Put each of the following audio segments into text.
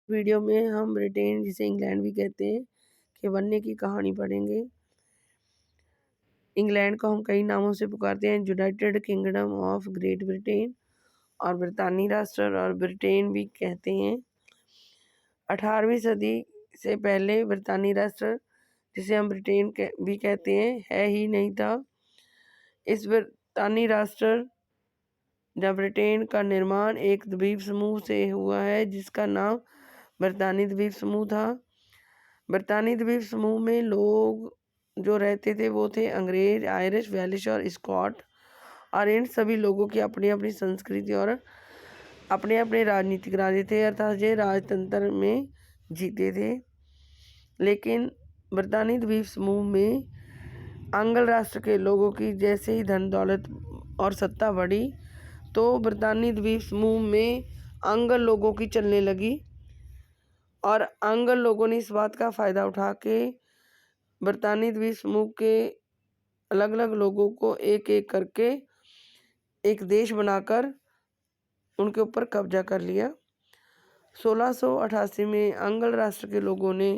Video में हम Britain, जिसे इंग्लैंड भी कहते हैं, के बनने की कहानी पढ़ेंगे। इंग्लैंड को हम कई नामों से पुकारते हैं, United kingdom of great Britain और ब्रितानी राष्ट्र और ब्रिटेन भी कहते हैं। 18वीं सदी से पहले ब्रितानी राष्ट्र, जिसे हम ब्रिटेन भी कहते हैं, है ही नहीं था। इस ब्रितानी राष्ट्र या ब्रिटेन का निर्माण एक द्वीप समूह से हुआ है, जिसका नाम ब्रितानी द्वीप समूह था। ब्रितानी द्वीप समूह में लोग जो रहते थे वो थे अंग्रेज, आयरिश, वेलिश और स्कॉट, और इन सभी लोगों की अपनी अपनी संस्कृति और अपने अपने राजनीतिक राजे थे, अर्थात ये राजतंत्र में जीते थे। लेकिन ब्रितानी द्वीप समूह में अंग्ल राष्ट्र के लोगों की जैसे ही धन दौलत और सत्ता बढ़ी, तो ब्रितानी द्वीप समूह में अंग्ल लोगों की चलने लगी, और अंग्ल लोगों ने इस बात का फ़ायदा उठा के ब्रितानी द्वीप समूह के अलग अलग लोगों को एक एक करके एक देश बनाकर उनके ऊपर कब्जा कर लिया। 1688 में अंग्ल राष्ट्र के लोगों ने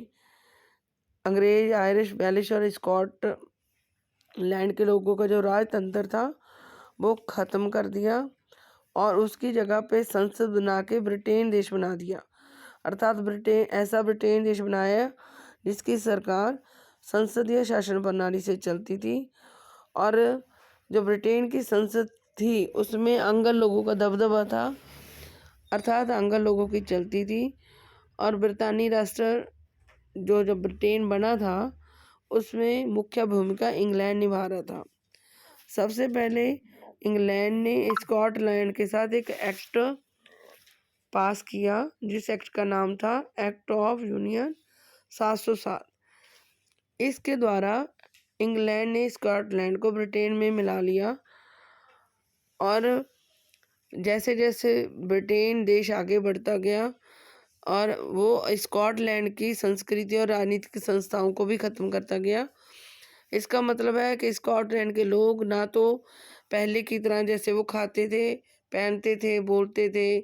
अंग्रेज, आयरिश, वेलिश और स्कॉट लैंड के लोगों का जो राजतंत्र था वो ख़त्म कर दिया और उसकी जगह पे संसद बना के ब्रिटेन देश बना दिया। अर्थात ब्रिटेन देश बनाया जिसकी सरकार संसदीय शासन प्रणाली से चलती थी, और जो ब्रिटेन की संसद थी उसमें अंग्ल लोगों का दबदबा था, अर्थात अंग्ल लोगों की चलती थी। और ब्रितानी राष्ट्र जो जब ब्रिटेन बना था उसमें मुख्य भूमिका इंग्लैंड निभा रहा था। सबसे पहले इंग्लैंड ने स्कॉटलैंड के साथ एक एक्ट पास किया, जिस एक्ट का नाम था एक्ट ऑफ यूनियन 707। इसके द्वारा इंग्लैंड ने स्कॉटलैंड को ब्रिटेन में मिला लिया, और जैसे जैसे ब्रिटेन देश आगे बढ़ता गया और वो स्कॉटलैंड की संस्कृति और राजनीतिक संस्थाओं को भी ख़त्म करता गया। इसका मतलब है कि स्कॉटलैंड के लोग ना तो पहले की तरह जैसे वो खाते थे, पहनते थे, बोलते थे,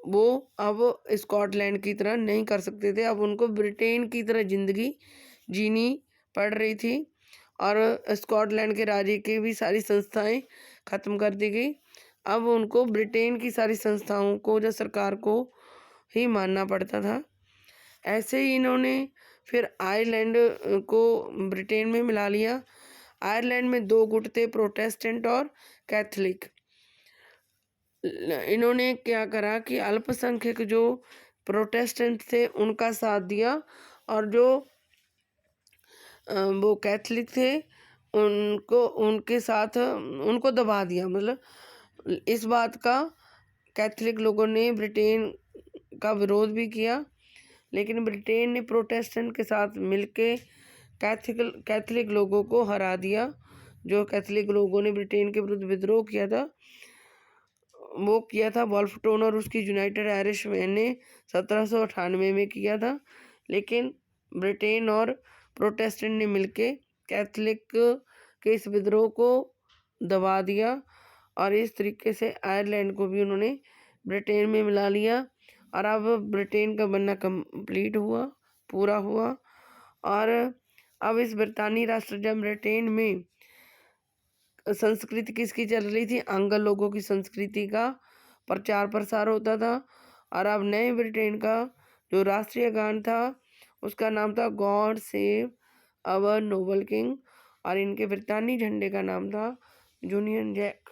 वो अब स्कॉटलैंड की तरह नहीं कर सकते थे। अब उनको ब्रिटेन की तरह ज़िंदगी जीनी पड़ रही थी, और स्कॉटलैंड के राजे की भी सारी संस्थाएं ख़त्म कर दी गई। अब उनको ब्रिटेन की सारी संस्थाओं को या सरकार को ही मानना पड़ता था। ऐसे ही इन्होंने फिर आयरलैंड को ब्रिटेन में मिला लिया। आयरलैंड में दो गुट थे, प्रोटेस्टेंट और कैथलिक। इन्होंने क्या करा कि अल्पसंख्यक जो प्रोटेस्टेंट थे उनका साथ दिया, और जो वो कैथलिक थे उनको उनके साथ उनको दबा दिया। मतलब इस बात का कैथलिक लोगों ने ब्रिटेन का विरोध भी किया, लेकिन ब्रिटेन ने प्रोटेस्टेंट के साथ मिलके कैथलिक लोगों को हरा दिया। जो कैथलिक लोगों ने ब्रिटेन के विरुद्ध विद्रोह किया था वो किया था वॉल्फटोन और उसकी यूनाइटेड आयरिश मैन ने 1798 में किया था। लेकिन ब्रिटेन और प्रोटेस्टेंट ने मिलके कैथलिक के इस विद्रोह को दबा दिया, और इस तरीके से आयरलैंड को भी उन्होंने ब्रिटेन में मिला लिया। और अब ब्रिटेन का बनना कंप्लीट हुआ, पूरा हुआ। और अब इस ब्रितानी राष्ट्र जब ब्रिटेन में संस्कृति किसकी चल रही थी, अंग्ल लोगों की संस्कृति का प्रचार प्रसार होता था। और अब नए ब्रिटेन का जो राष्ट्रीय गान था उसका नाम था God save our noble king, और इनके ब्रितानी झंडे का नाम था यूनियन जैक।